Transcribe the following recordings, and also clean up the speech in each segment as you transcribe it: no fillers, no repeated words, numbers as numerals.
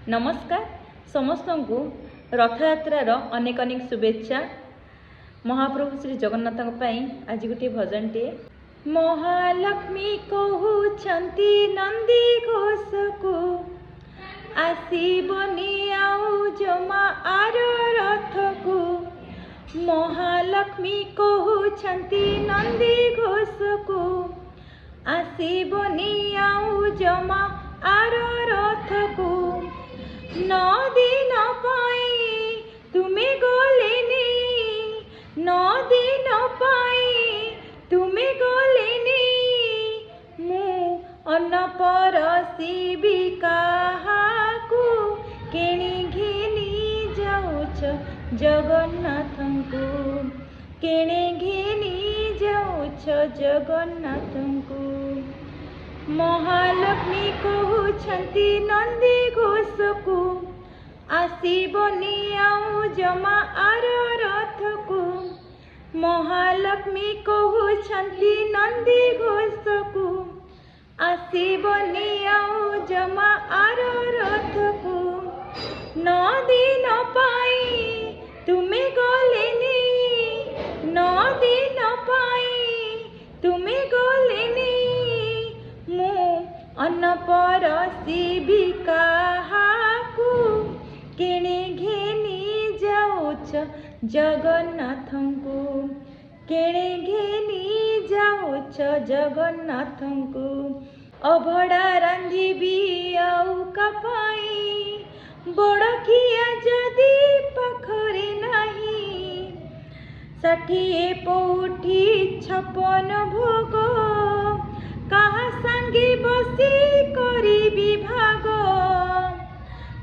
नमस्कार समस्त को रथयात्रार अनेक अनेक शुभेच्छा। महाप्रभु श्री जगन्नाथ आज गोटे भजन टे महालक्ष्मी कहउछंती नंदी घोष को आसीबनी आउ जमा आर रथ को। महालक्ष्मी कहउछंती नंदी घोष को आसीबनी आउ जमा आर रथ को। 9 दिन पाई तुमे गलेनी 9 दिन पाई तुमे गलेनी मु अन्न परसिबी काहाकू केणी घेनी जाउछ जगन्नाथंकु केणे घेनी जाउछ जगन्नाथंकु। महालक्ष्मी कहउछंती नंदी घोष को आसीबनी आउ जमा आर रथ को। महालक्ष्मी कहउछंती नंदी घोष को आसीबनी आउ जमा आर रथ को। 9 दिन पाई तुमे गलेनी 9 दिन पाई तुमे गलेनी मु अन्न परसिबी काहाकू केणे घेनी जाउछ जगन्नाथंकु केणे घेनी जाउछ जगन्नाथंकु। अभड़ा रांधिबी आउ कपाई बड़किया जदि पाखरे नाही 60 पौठी 56 भोग कहा संगे बसी करी भाग।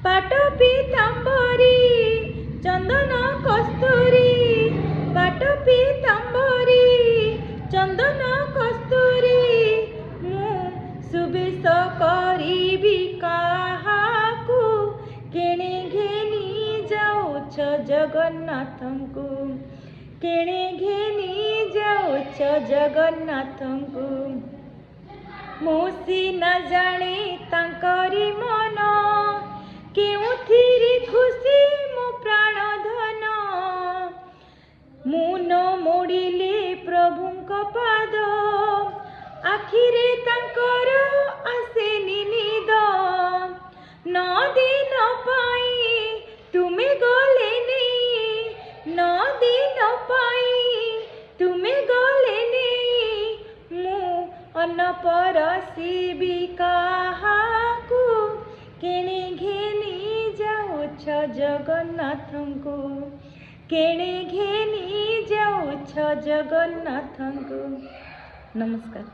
पाट पीतांबरी चंदन कस्तूरी पाट पीतांबरी चंदन कस्तूरी मु सुबेश करी काहाकू केणे घेनी जाउछ जगन्नाथंकु केणे घेनी जाउछ जगन्नाथंकु। मुसी न जाने तांकरी मन केउथिरी खुशी मो प्राण धन मुन मोड़िले प्रभुंक पाद आखिरे तांकर आसेनी निद। 9 दिन पाई तुमे गलेनी 9 दिन पाई तुमे गलेनी मु अन्न परसिबी काहाकू केणे घेनी जाउछ जगन्नाथंकु केणे घेनी जाउछ जगन्नाथंकु। नमस्कार।